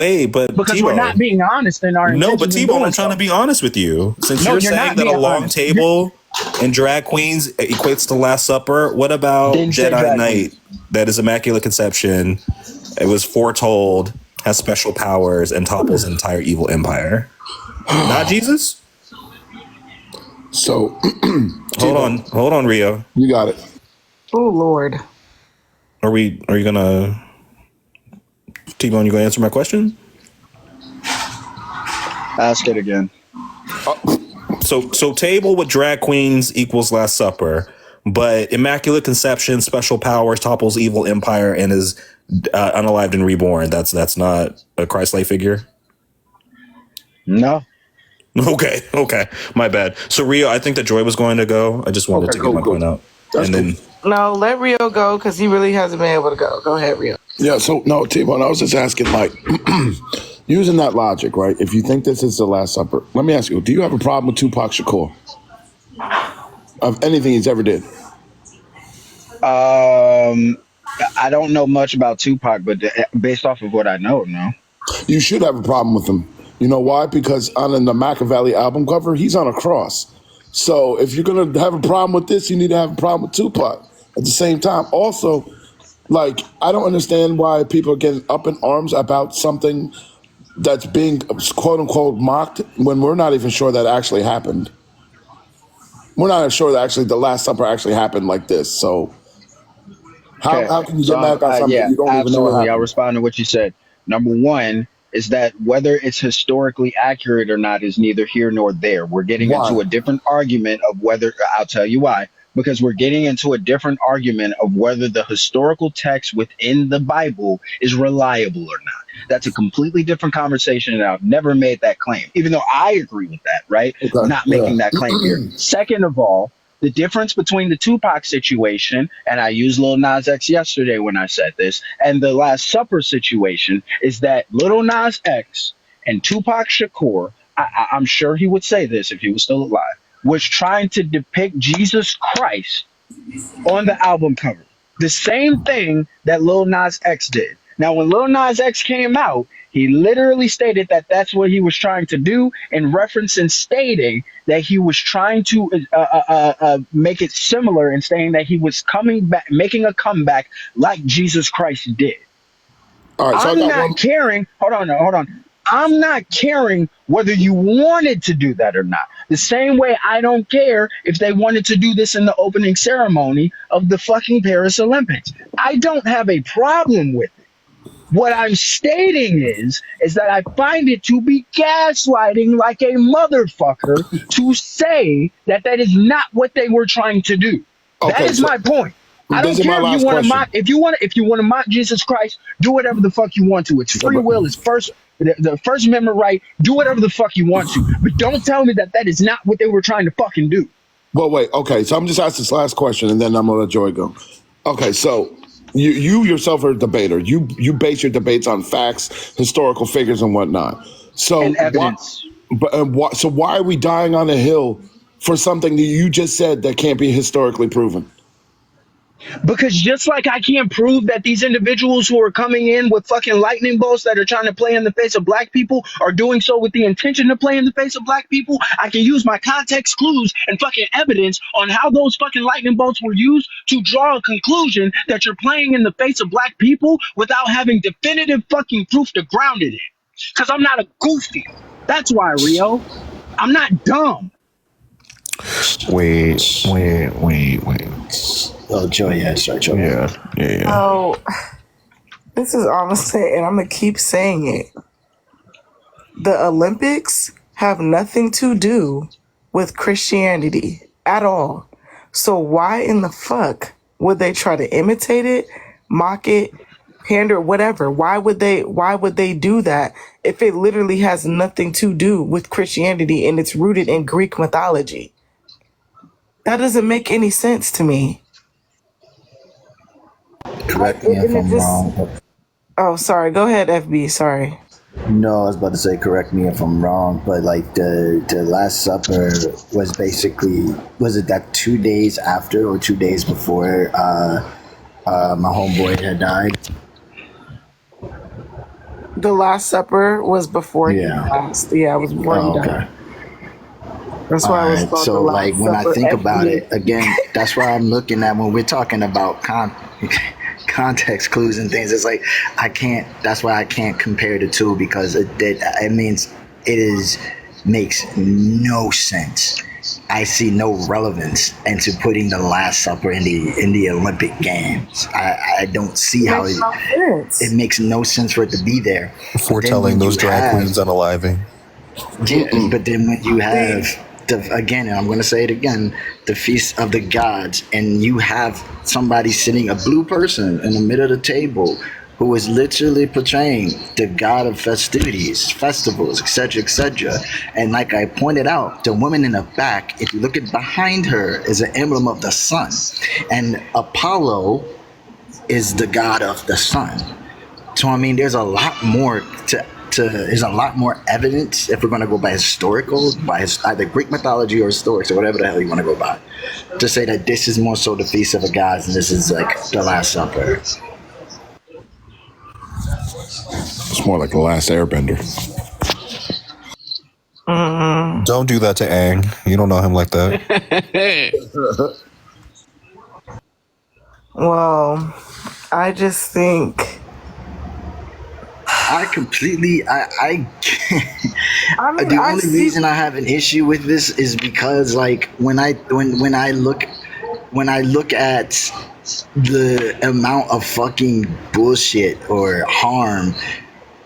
Hey, but because we're not Tbone. being honest in our No, but intentions in Tbone, I'm doing trying so. to be honest with you. Since No, you're you're saying not that a being long honest. table and drag queens equates to Last Supper, what about Didn't say Jedi drag Knight? queens. That is Immaculate Conception. It was foretold, has special powers, and topples an entire evil empire. Not Jesus? So, Hold Tbone, on, Rio. you got it. Oh Lord. Are you gonna Tbone, you gonna answer my question? Ask it again. So table with drag queens equals Last Supper, but Immaculate Conception, special powers, topples evil empire, and is unalived and reborn. That's not a Christ-like figure. No. Okay, my bad. So Rio, I think that Joy was going to go. I just wanted Okay, to get cool, my point cool. out, That's and cool. then No, let Rio go because he really hasn't been able to go. Go ahead, Rio. Yeah, so no, Tbone, I was just asking, like, using that logic, right? If you think this is the Last Supper, let me ask you, do you have a problem with Tupac Shakur? Of anything he's ever did? I don't know much about Tupac, but based off of what I know, no. You should have a problem with him. You know why? Because on the Machiavelli album cover, he's on a cross. So if you're gonna have a problem with this, you need to have a problem with Tupac at the same time. Also, like, I don't understand why people are getting up in arms about something that's being quote unquote mocked when we're not even sure that actually happened. We're not sure that actually the Last Supper actually happened like this. So Okay. how can you So, get mad about something yeah, you don't even know what absolutely. I'll happened? respond to what you said. Number one is that whether it's historically accurate or not is neither here nor there. We're getting Why? into a different argument of whether, I'll tell you why. Because we're getting into a different argument of whether the historical text within the Bible is reliable or not. That's a completely different conversation, and I've never made that claim, even though I agree with that, right? Okay. Not Yeah. making that claim here. Second of all, the difference between the Tupac situation, and I used Lil Nas X yesterday when I said this, and the Last Supper situation is that Lil Nas X and Tupac Shakur, I'm sure he would say this if he was still alive, was trying to depict Jesus Christ on the album cover. The same thing that Lil Nas X did. Now, when Lil Nas X came out, he literally stated that that's what he was trying to do, in reference and stating that he was trying to make it similar and saying that he was coming back, making a comeback like Jesus Christ did. All right. So I I'm got not one. caring. Hold on. I'm not caring whether you wanted to do that or not. The same way I don't care if they wanted to do this in the opening ceremony of the fucking Paris Olympics. I don't have a problem with it. What I'm stating is that I find it to be gaslighting like a motherfucker to say that that is not what they were trying to do. That Okay. is my So point. I this don't is my care if you last want to question. mock if you want to mock Jesus Christ, do whatever the fuck you want to. It's Yeah, free will. It's the First Amendment right. Do whatever the fuck you want to, but don't tell me that that is not what they were trying to fucking do. well, wait. Okay. So I'm just asking this last question, and then I'm gonna let Joy go. Okay. So you yourself are a debater. You base your debates on facts, historical figures, and whatnot. So And what? evidence. But what? So why are we dying on a hill for something that you just said that can't be historically proven? Because just like I can't prove that these individuals who are coming in with fucking lightning bolts that are trying to play in the face of black people are doing so with the intention to play in the face of black people, I can use my context clues and fucking evidence on how those fucking lightning bolts were used to draw a conclusion that you're playing in the face of black people without having definitive fucking proof to ground it in. Because I'm not a goofy. That's why, Rio. I'm not dumb. wait. Oh, Joy, yeah, sorry, Joy. Yeah. Oh, this is honestly, and I'm gonna keep saying it. The Olympics have nothing to do with Christianity at all. So why in the fuck would they try to imitate it, mock it, pander, whatever? Why would they do that if it literally has nothing to do with Christianity and it's rooted in Greek mythology? That doesn't make any sense to me. Correct me if And it I'm just, wrong. oh, sorry. Go ahead, FB. Sorry. No, I was about to say correct me if I'm wrong, but like the Last Supper was basically, was it that 2 days after or 2 days before my homeboy had died? The Last Supper was before he Yeah. passed. Yeah, it was before he Oh, died. okay. That's All why it was right. called The So, like, Last when I Supper. think about FBA. it, again, that's why I'm looking at when we're talking about context clues and things. It's like I can't. That's why I can't compare the two because it means makes no sense. I see no relevance into putting the Last Supper in the Olympic Games. I don't see how Makes no it sense. makes no sense for it to be there. But then Foretelling when those you drag have queens unaliving. yeah, but then when you have See, again, and I'm going to say it again, the Feast of the Gods, and you have somebody sitting, a blue person in the middle of the table, who is literally portraying the god of festivities, festivals, etc., etc. And like I pointed out, the woman in the back, if you look at behind her, is an emblem of the sun, and Apollo is the god of the sun. So I mean, there's a lot more there's a lot more evidence if we're going to go by historical, either Greek mythology or historics or whatever the hell you want to go by, to say that this is more so the Feast of the Gods and this is like the Last Supper. It's more like the last Airbender. Don't do that to Aang. You don't know him like that. well, I just think. I completely, I I mean, the I only see. reason I have an issue with this is because like when I look at the amount of fucking bullshit or harm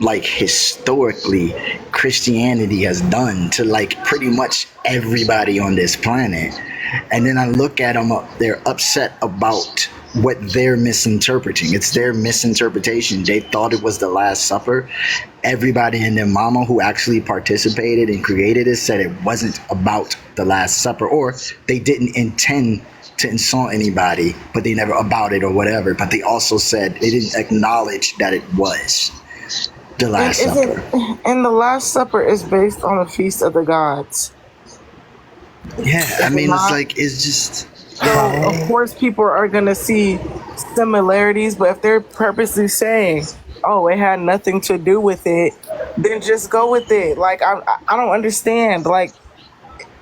like historically Christianity has done to like pretty much everybody on this planet, and then I look at them, they're upset about what they're misinterpreting. It's their misinterpretation. They thought it was the Last Supper. Everybody and their mama who actually participated and created it said it wasn't about the Last Supper, or they didn't intend to insult anybody, but they never about it or whatever. But they also said they didn't acknowledge that it was the Last Supper. And the Last Supper is based on the Feast of the Gods. Yeah, I Is it mean, it's not? like, it's just. So of course people are gonna see similarities, but if they're purposely saying, "Oh, it had nothing to do with it," then just go with it. Like I don't understand. Like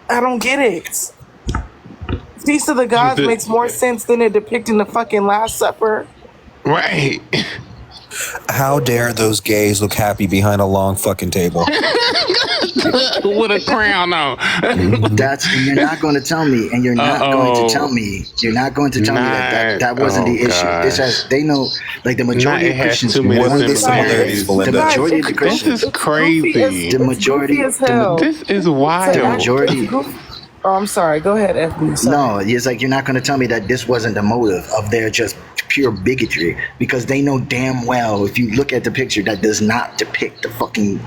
I don't get it. Feast of the Gods makes more sense than it depicting the fucking Last Supper. Right. How dare those gays look happy behind a long fucking table? With a crown on. And you're not going to tell me, and you're not going to tell me, that wasn't the issue. This has, they know, like the majority of Christians. What are the similarities, The Belinda? majority of the This Christians. is crazy. The majority. As hell. This is The wild. majority. Oh, I'm sorry. Go ahead, FB. Sorry. No, it's like you're not going to tell me that this wasn't the motive of their just pure bigotry, because they know damn well if you look at the picture that does not depict the fucking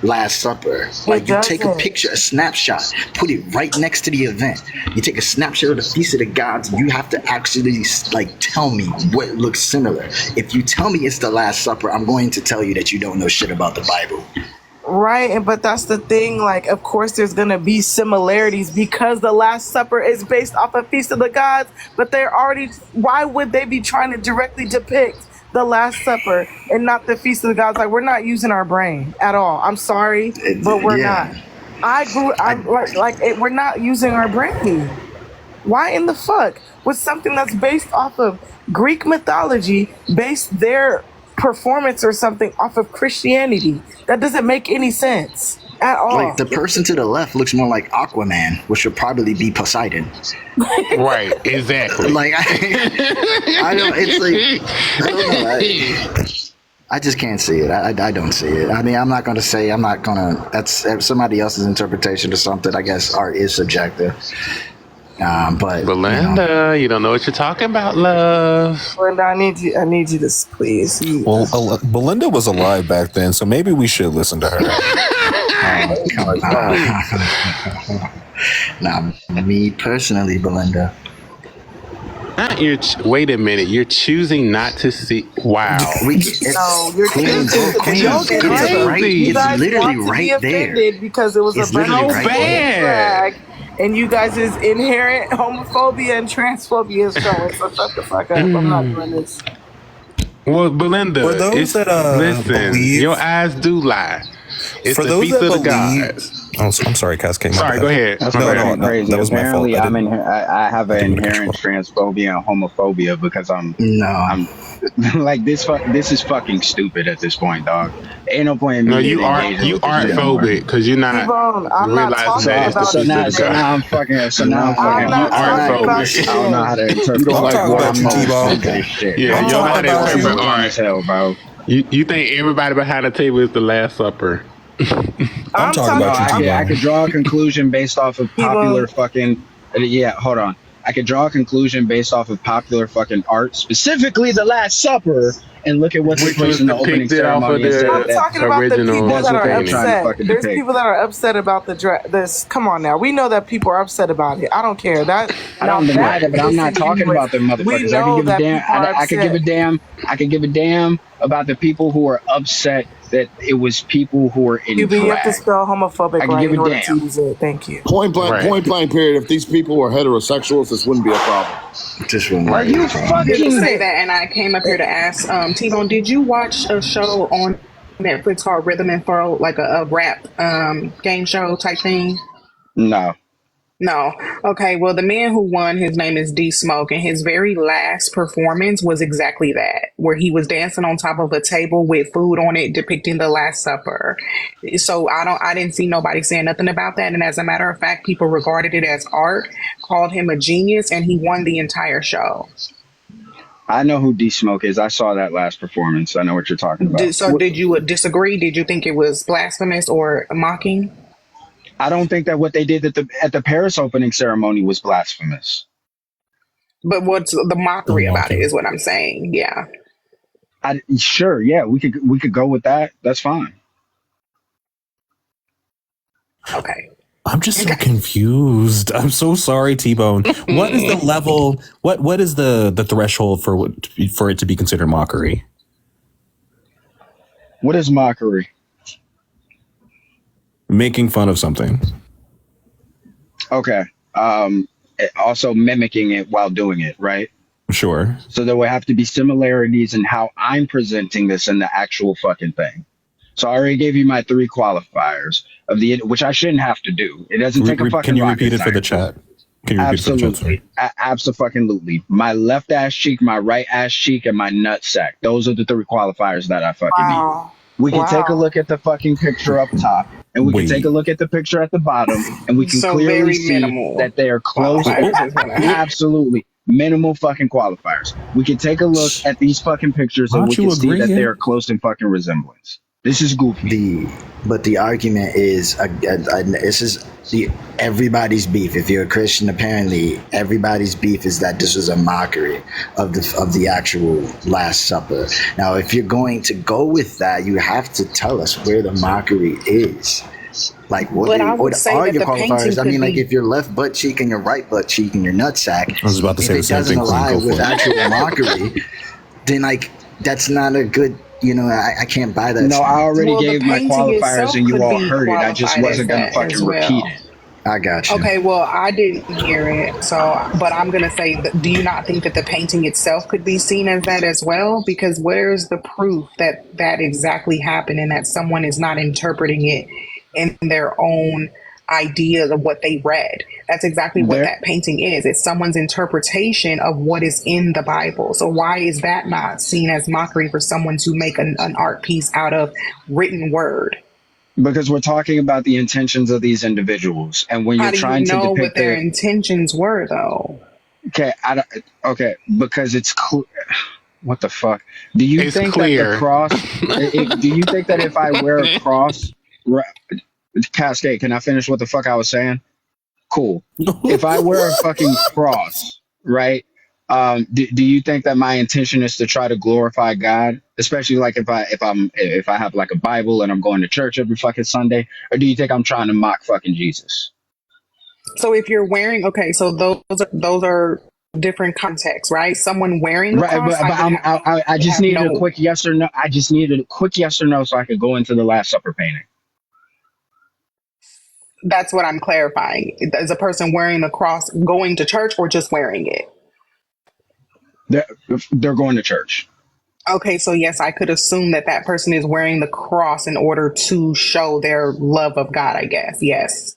Last Supper. Like you take a picture, a snapshot, put it right next to the event. You take a snapshot of the Feast of the Gods, you have to actually like tell me what looks similar. If you tell me it's the Last Supper, I'm going to tell you that you don't know shit about the Bible. Right, but that's the thing. Like, of course, there's gonna be similarities because the Last Supper is based off of Feast of the Gods. But they're already. Why would they be trying to directly depict the Last Supper and not the Feast of the Gods? Like, we're not using our brain at all. I'm sorry, but we're not. We're not using our brain. Why in the fuck would something that's based off of Greek mythology base their performance or something off of Christianity? That doesn't make any sense at all. Like the person to the left looks more like Aquaman, which should probably be Poseidon. Right, exactly. Like I don't. It's like I don't know. I just can't see it. I don't see it. I mean, I'm not going to say. I'm not going to. That's somebody else's interpretation or something. I guess art is subjective. But Belinda, you don't know what you're talking about, love. Belinda, I need you to please. Well, Belinda was alive back then, so maybe we should listen to her. Now, me personally, Belinda. Wait a minute. You're choosing not to see. Wow. You're Queens, it's literally right there. Because it was It's a literally right there. drag, and you guys' inherent homophobia and transphobia is showing. So shut the fuck up. I'm not doing this. Well, For Belinda, those that listen, believe, your eyes do lie. It's for the those feast that of the believe, gods. oh, I'm sorry, Cascade, my Sorry, bad. go ahead. That's My No, bad. no, fucking no, crazy. that was my fault. Apparently, I have I an didn't mean to cut you inherent off. transphobia and homophobia because No. I'm like this is fucking stupid at this point, dog. Ain't no point in No, me you even are engaging you with this are shit no more. phobic because you're not T-Bone, I'm not realizing talking that it's the about So feast you of now, the so today. now gods. I'm fucking, so now I'm Nah, fucking I'm you not are talking retarded. about you phobic. I don't know how today. to You interpret don't I'll this. like talk Like, water about you, I'm all parks. T-Bone. sick of Okay. this shit, Yeah, I'll you bro. don't know talk how to about I'm interpret you. annoying as art. hell, bro. You think everybody behind the table is the Last Supper. I'm I'm talking No, talking about you, I'm I could T-Bone. draw a conclusion based off of popular T-Bone. fucking. Yeah, hold on. I could draw a conclusion based off of popular fucking art, specifically The Last Supper, and look at what they Which pushed was in the opening depicted off of ceremony and say I'm that the talking about the original people that's that what are they were painting. trying to upset. fucking There's depict. people that are upset about this. Come on now. We know that people are upset about it. I don't care. That I now don't deny that that, is but I'm not missing talking anyways. about them We motherfuckers. I could know give a that damn. people are I could give a upset. damn. I could give a damn about the people who are upset that it was people who were in You have to drag. spell homophobic I could right give in a order to damn. use it. Thank you. Right, Point blank period. If these people were heterosexuals, this wouldn't be a problem. This wouldn't Are be right. a you problem. Didn't fucking? say that, and I came up here to ask T-Bone, did you watch a show on Netflix called Rhythm and Furrow, like a rap game show type thing? No. No. Okay, well, the man who won, his name is D Smoke, and his very last performance was exactly that, where he was dancing on top of a table with food on it, depicting the Last Supper. So I didn't see nobody saying nothing about that. And as a matter of fact, people regarded it as art, called him a genius, and he won the entire show. I know who D Smoke is. I saw that last performance. I know what you're talking about. So did you disagree? Did you think it was blasphemous or mocking? I don't think that what they did at the Paris opening ceremony was blasphemous. But what's the Still mockery about it mocking. is what I'm saying. Yeah. Sure, yeah, we could go with that. That's fine. Okay. I'm just so Okay. confused. I'm so sorry, T-Bone. What is the level? What is the threshold for it to be considered mockery? What is mockery? Making fun of something. Okay. Also mimicking it while doing it, right? Sure. So there would have to be similarities in how I'm presenting this in the actual fucking thing. So I already gave you my three qualifiers of which I shouldn't have to do. It doesn't take a Can fucking you rocket repeat it for the scientist. chat? Can you repeat it for the chat? Sorry. Absolutely. Absolutely. My left ass cheek, my right ass cheek, and my nut sack. Those are the three qualifiers that I fucking need. Wow. We can take a Wow. look at the fucking picture up top, and we can take a Wait. look at the picture at the bottom, and we can So clearly very see minimal that they are close. qualifiers is what I Absolutely. Minimal fucking qualifiers. We can take a look at these fucking pictures, and we Aren't can you see that they agreeing? are close in fucking resemblance. This is goofy. The argument is this is the everybody's beef. If you're a Christian, apparently everybody's beef is that this was a mockery of the actual Last Supper. Now, if you're going to go with that, you have to tell us where the mockery is. Like But I would what say are that your the painting qualifiers? I could mean, like be if your left butt cheek and your right butt cheek and your nutsack, I was about to if say the it same doesn't thing. Queen, align go with for it. actual mockery, then like that's not a good. I can't buy that. No, I already well, the gave my painting qualifiers, itself and you could all be heard it. I just qualified as wasn't gonna that fucking as repeat well. it. I got you. Okay, well, I didn't hear it, so but I'm gonna say, do you not think that the painting itself could be seen as that as well? Because where's the proof that that exactly happened and that someone is not interpreting it in their own ideas of what they read? That's exactly what There, that painting is. It's someone's interpretation of what is in the Bible. So why is that not seen as mockery for someone to make an art piece out of written word? because we're talking about the intentions of these individuals, and when How you're do you trying to know what depict their their intentions were, though? okay, okay, because what the fuck? Do you It's think that the clear. cross? Do you think that if I wear a cross, ri- Cascade? Can I finish what the fuck I was saying? Cool. If I wear a fucking cross, right? Do you think that my intention is to try to glorify God, especially like if I have like a Bible and I'm going to church every fucking Sunday, or do you think I'm trying to mock fucking Jesus? So if you're wearing, okay, so those are different contexts, right? Someone wearing the Right, cross, I would I just have needed a no. quick yes or no. I just needed a quick yes or no so I could go into the Last Supper painting. That's what I'm clarifying. Is a person wearing the cross going to church or just wearing it? They're, they're going to church. Okay, so yes, I could assume that that person is wearing the cross in order to show their love of God, I guess. Yes.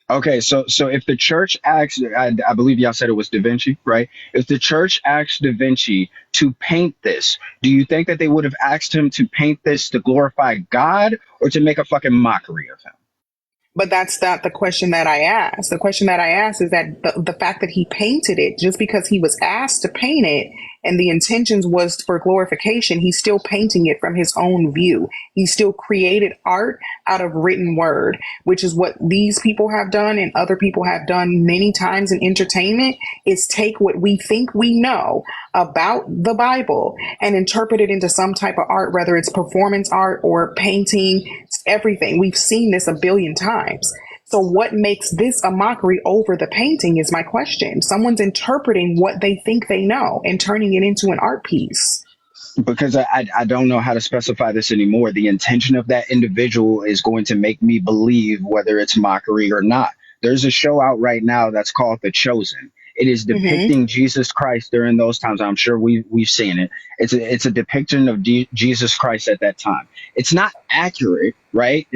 Okay, so if the church asks, I believe y'all said it was Da Vinci, right? If the church asked Da Vinci to paint this, do you think that they would have asked him to paint this to glorify God or to make a fucking mockery of him? But that's not the question that I asked. The question that I asked is that the fact that he painted it, just because he was asked to paint it and the intentions was for glorification, he's still painting it from his own view. He still created art out of written word, which is what these people have done and other people have done many times in entertainment, is take what we think we know about the Bible and interpret it into some type of art, whether it's performance art or painting, everything. We've seen this a billion times. So what makes this a mockery over the painting is my question. Someone's interpreting what they think they know and turning it into an art piece. Because I don't know how to specify this anymore. The intention of that individual is going to make me believe whether it's mockery or not. There's a show out right now that's called The Chosen. It is Mm-hmm. depicting Jesus Christ during those times. I'm sure we've seen it. It's a depiction of Jesus Christ at that time. It's not accurate, right?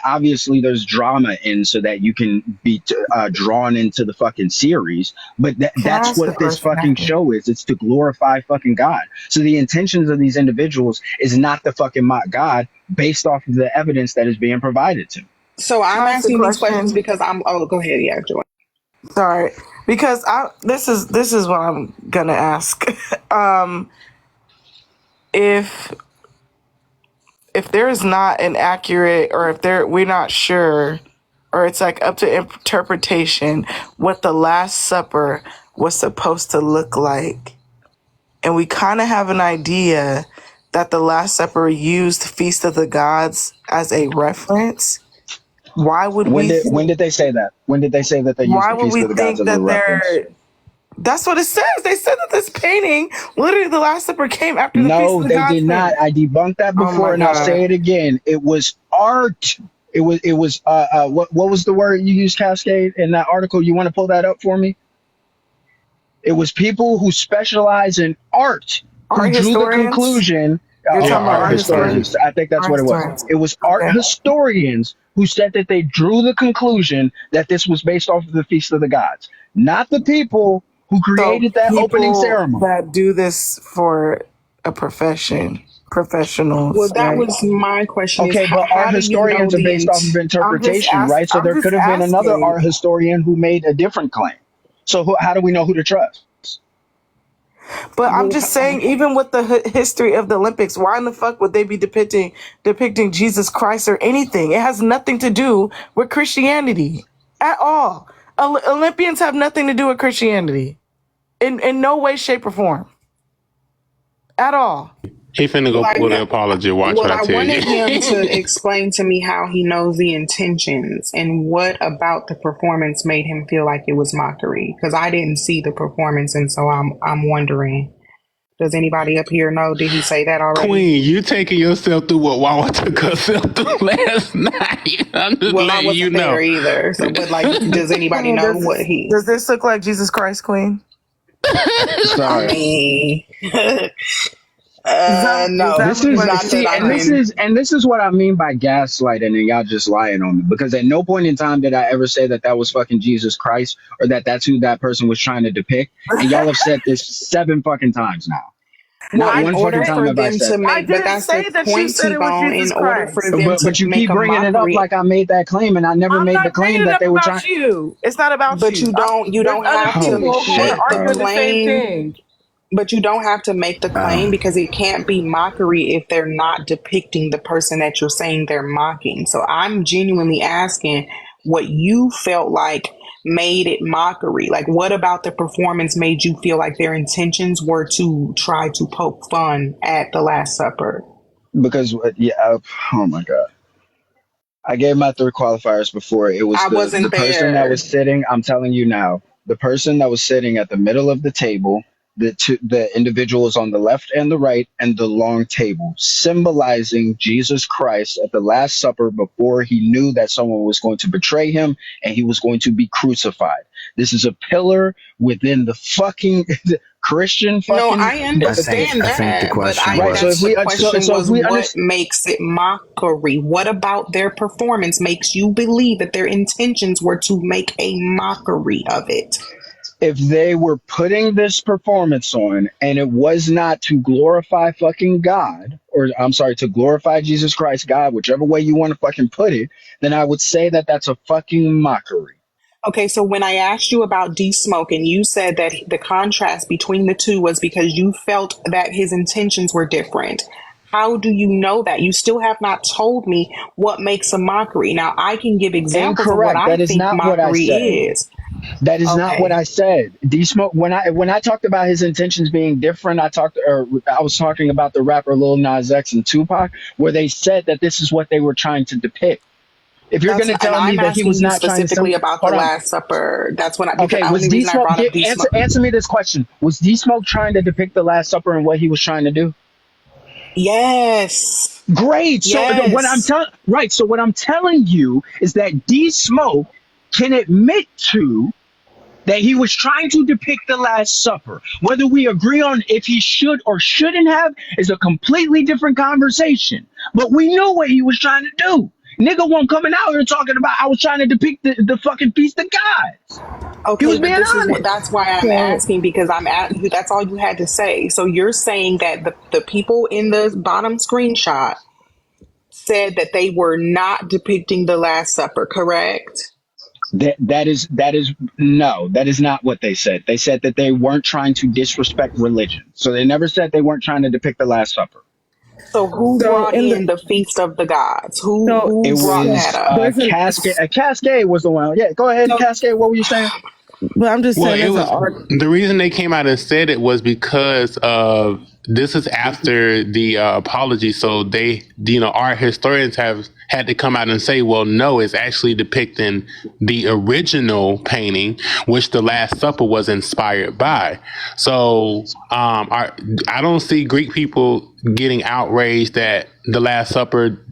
Obviously, there's drama in so that you can be drawn into the fucking series. But Can I that's ask a what this question fucking after? show is. It's to glorify fucking God. So the intentions of these individuals is not to fucking mock God based off of the evidence that is being provided to. So Can I'm I ask a asking these questions question? because oh, go ahead. Yeah, Joy. Sorry, because this is what I'm gonna ask. um, if there is not an accurate, or if we're not sure, or it's like up to interpretation what the Last Supper was supposed to look like, and we kind of have an idea that the Last Supper used Feast of the Gods as a reference. Why would we When did they say that? When did they say that they used why the would feast we of the gods think as a that reference? that's what it says. They said that this painting, literally the Last Supper, came after the Feast No, of the they Gods did not. thing. I debunked that Oh before, my and I'll God. say it again. It was art. It was what was the word you used, Cascade, in that article? You want to pull that up for me? It was people who specialize in art who Art drew the historians? conclusion. You're Yeah, talking about art Art art historians. historians? historians. I think that's Art what it was. historians. It was art Okay. historians who said that they drew the conclusion that this was based off of the Feast of the Gods, not the people who So created that opening people ceremony. that do this for a profession, Well, professionals, that right? was my question: is Okay, but art how do you know historians are the based off of interpretation, right? So I'm there just could have been another asking. art historian who made a different claim. So how do we know who to trust? But I'm well, just saying, even with the history of the Olympics, why in the fuck would they be depicting Jesus Christ or anything? It has nothing to do with Christianity at all. Olympians have nothing to do with Christianity in no way, shape, or form at all. He finna go like pull the apology. Watch what well, I I tell wanted him to you. explain to me how he knows the intentions and what about the performance made him feel like it was mockery, because I didn't see the performance, and so I'm wondering, does anybody up here know? Did he say that already? Queen, you taking yourself through what Wawa took herself through last night. I'm just Well, I letting you wasn't there know. either. So, but like, does anybody Queen, know what he? does this look like Jesus Christ, Queen? I Sorry. mean, Does no, that This look is like not that Jesus see, I and this Christ? can. is and this is what I mean by gaslighting, and y'all just lying on me. Because at no point in time did I ever say that that was fucking Jesus Christ or that that's who that person was trying to depict. And y'all have said this 7 fucking times now. Well, Not in one didn't fucking order time for have I them said to that. I make, but didn't that's the say that you point, said it was T-Bone. In Jesus order for Christ. them But to you make keep a bringing it up mockery, like I made that claim, and I never I'm made not the claim bringing it that up they were about trying. you. It's not about but you. you There's don't other have to Holy people who are shit, make the arguing bro. the same claim. thing. But you don't have to make the claim Uh, because it can't be mockery if they're not depicting the person that you're saying they're mocking. So I'm genuinely asking what you felt like made it mockery. Like, what about the performance made you feel like their intentions were to try to poke fun at the Last Supper? because oh my god. I gave my 3 qualifiers before. It was I the wasn't person that was there. sitting. I'm telling you now, the person that was sitting at the middle of the table, the individuals on the left and the right, and the long table, symbolizing Jesus Christ at the Last Supper before he knew that someone was going to betray him and he was going to be crucified. This is a pillar within the fucking Christian No, fucking. I I understand think the that, but question Right. So if that's was the we question so if was we what understand. makes it mockery? What about their performance makes you believe that their intentions were to make a mockery of it? If they were putting this performance on and it was not to glorify fucking God, or I'm sorry, to glorify Jesus Christ, God, whichever way you want to fucking put it, then I would say that that's a fucking mockery. Okay, so when I asked you about D Smoke and you said that the contrast between the two was because you felt that his intentions were different. How do you know that? You still have not told me what makes a mockery. Now, I can give examples of what Incorrect. I That is think not what I mockery said. is. That is not what Okay. I said. D Smoke. When I talked about his intentions being different, I was talking about the rapper Lil Nas X and Tupac, where they said that this is what they were trying to depict. If you're That's gonna and tell me I'm that he asking was you not trying to specifically about the hold on. Last Supper. That's what because Okay, the was only D reason I Smoke brought up D Smoke. answer me this question? Was D Smoke trying to depict the Last Supper and what he was trying to do? Yes. Great. So what I'm Yes. telling right. So what I'm telling you is that D Smoke can admit to that he was trying to depict the Last Supper. Whether we agree on if he should or shouldn't have is a completely different conversation. But we knew what he was trying to do. Nigga won't coming out here talking about I was trying to depict the fucking feast of gods. He Okay, was but being this is what honest. that's why I'm So asking because I'm at you. That's all you had to say. So you're saying that the people in the bottom screenshot said that they were not depicting the Last Supper, correct? That is no, that is not what they said. They said that they weren't trying to disrespect religion. So they never said they weren't trying to depict the Last Supper. So who so brought in the in the Feast of the Gods? Who so who It brought so that was up? there's an Cascade. Cascade was the one. Yeah, go ahead, So Cascade. What were you saying? but I'm just Well, saying it there's an was art. the reason they came out and said it was because of this is after the apology. So they, our historians have had to come out and say, well, no, it's actually depicting the original painting, which the Last Supper was inspired by. So I don't see Greek people getting outraged that the Last Supper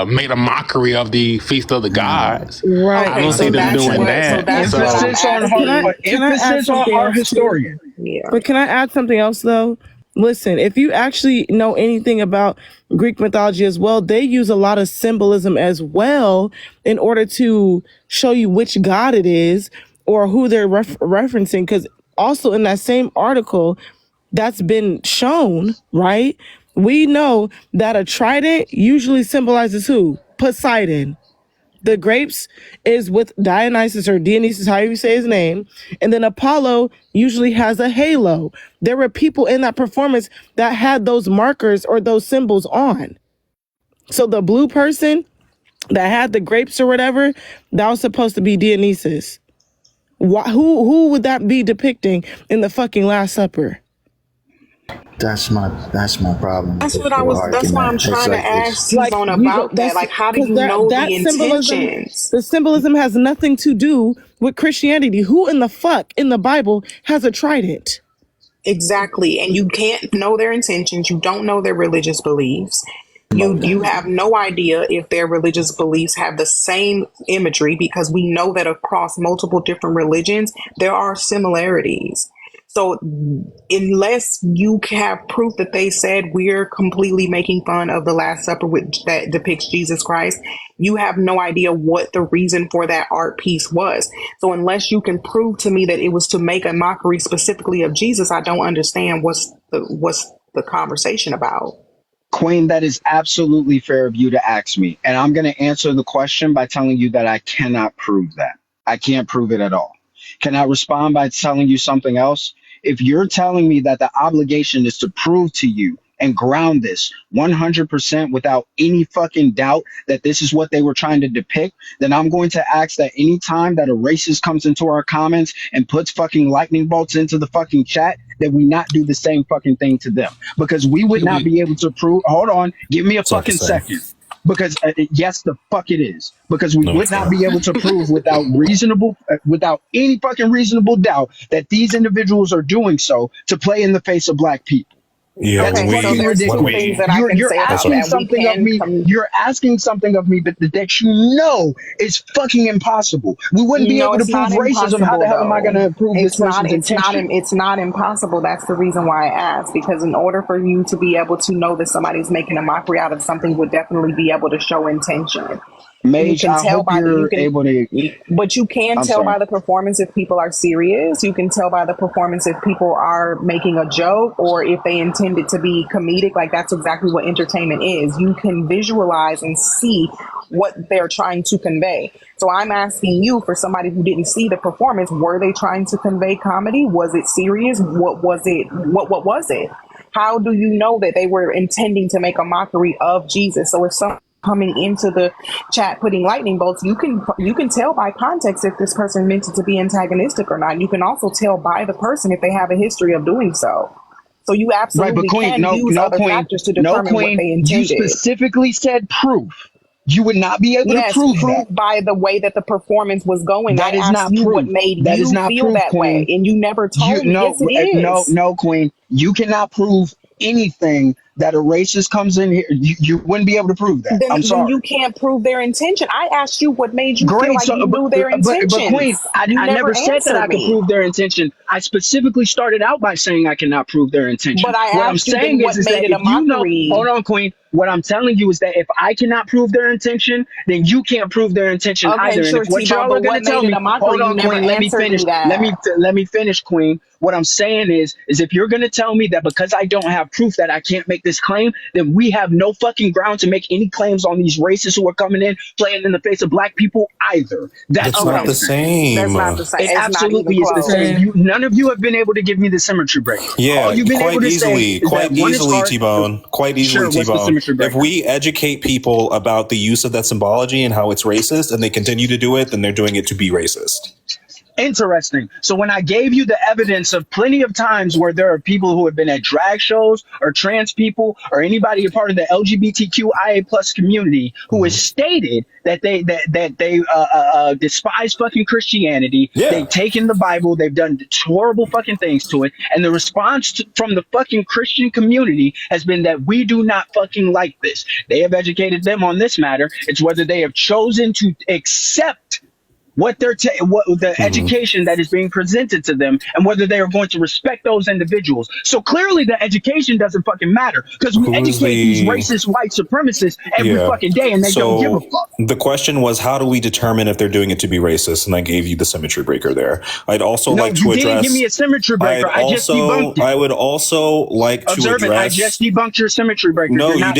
made a mockery of the Feast of the Gods. Right. I okay, don't so see So them that's doing what so that. that's what I'm So Emphasis on can I asking. can I add emphasis on something our else too? historian. Yeah. But can I add something else though? Listen, if you actually know anything about Greek mythology as well, they use a lot of symbolism as well in order to show you which god it is or who they're referencing. Because also in that same article, that's been shown, right? We know that a trident usually symbolizes who? Poseidon. The grapes is with Dionysus or Dionysus, however you say his name. And then Apollo usually has a halo. There were people in that performance that had those markers or those symbols on. So the blue person that had the grapes or whatever, that was supposed to be Dionysus. Who would that be depicting in the fucking Last Supper? that's my problem with That's the what I whole was. That's why I'm argument. It's trying to like ask it's Like Tbone we go, about that. that's Like, how do because you know the that symbolism, intentions? the symbolism has nothing to do with Christianity. Who in the fuck in the Bible has a trident? Exactly. And you can't know their intentions. You don't know their religious beliefs. about You that. have no idea if their religious beliefs have the same imagery because we know that across multiple different religions there are similarities. So unless you have proof that they said we're completely making fun of the Last Supper which that depicts Jesus Christ, you have no idea what the reason for that art piece was. So unless you can prove to me that it was to make a mockery specifically of Jesus, I don't understand what's the conversation about. Queen, that is absolutely fair of you to ask me. And I'm going to answer the question by telling you that I cannot prove that. I can't prove it at all. Can I respond by telling you something else? If you're telling me that the obligation is to prove to you and ground this 100% without any fucking doubt that this is what they were trying to depict, then I'm going to ask that any time that a racist comes into our comments and puts fucking lightning bolts into the fucking chat, that we not do the same fucking thing to them because we would not be able to prove. Hold on, give me a Suck a fucking say. second. Because yes, the fuck it is. Because we No, would it's not not. be able to prove without any fucking reasonable doubt that these individuals are doing so to play in the face of black people. Yeah, That's Okay, when so fucking we there's two when ridiculous. things we that I can You're say that's about all. asking that. We something of can me. You're asking something of me that you know is fucking impossible. We wouldn't be no, able to it's prove not racism. How the impossible hell am I going though. to prove this person's intention? It's not impossible. That's the reason why I asked, because in order for you to be able to know that somebody's making a mockery out of something would definitely be able to show intention. You Mage, can I tell hope by the you you're can able to. but you can I'm tell sorry. by the performance if people are serious. You can tell by the performance if people are making a joke or if they intend it to be comedic. Like, that's exactly what entertainment is. You can visualize and see what they're trying to convey. So I'm asking you, for somebody who didn't see the performance, were they trying to convey comedy? Was it serious? What was it? What was it? How do you know that they were intending to make a mockery of Jesus? So if some coming into the chat putting lightning bolts, you can tell by context if this person meant it to be antagonistic or not. You can also tell by the person if they have a history of doing so. So you Right, but absolutely Queen, can no, use no, other Queen, factors to no, determine what Queen. they You intended. specifically said proof. You would not be able to Yes, prove that. proof by the way that the performance was going. I That is asked not you what proof. made That is you not feel proof, that way, Queen. and you never You told me. Yes, it is. no, Queen. You cannot prove anything that a racist comes in here. You wouldn't be able to prove that. I'm Then sorry. you can't prove their intention. I asked you what made you feel Great. like So, you knew their but Queen, intentions. You I never never said that I answered could me. prove their intention. I specifically started out by saying I cannot prove their intention. But I What I'm asked you then saying what is made that it a if you know, hold mockery. on, Queen. What I'm telling you is that if I cannot prove their intention, then you can't prove their intention Okay, either. And sure, if what T-Bone, y'all are but going to what tell made it me, a mockery? hold You on, never Queen, let me answered finish. me that. Let me finish, Queen. What I'm saying is if you're going to tell me that because I don't have proof that I can't make this claim, then we have no fucking ground to make any claims on these racists who are coming in, playing in the face of black people either. That's That's what not I'm Okay, the saying. same. that's not the same. It It's not even absolutely is the close. same. Same. You, none of you have been able to give me the symmetry breaker. All Yeah, you've been able to say is that quite one is easily, hard. T-Bone, quite easily, Sure, what's the T-Bone. symmetry If breaker? we educate people about the use of that symbology and how it's racist, and they continue to do it, then they're doing it to be racist. Interesting. So when I gave you the evidence of plenty of times where there are people who have been at drag shows or trans people or anybody a part of the LGBTQIA plus community who has stated that they despise fucking Christianity, Yeah. they've taken the Bible, they've done horrible fucking things to it, and the response from the fucking Christian community has been that we do not fucking like this. They have educated them on this matter. It's whether they have chosen to accept what the education that is being presented to them and whether they are going to respect those individuals. So clearly the education doesn't fucking matter because we Who's educate these the racist white supremacists every Yeah. fucking day and they don't give a So fuck. the question was, how do we determine if they're doing it to be racist? And I gave you the symmetry breaker there. I'd also No, like you to didn't give address. me a symmetry breaker. I just debunked it. I would also like to Observe it. I address. just debunked your symmetry breaker. No, You're you not did.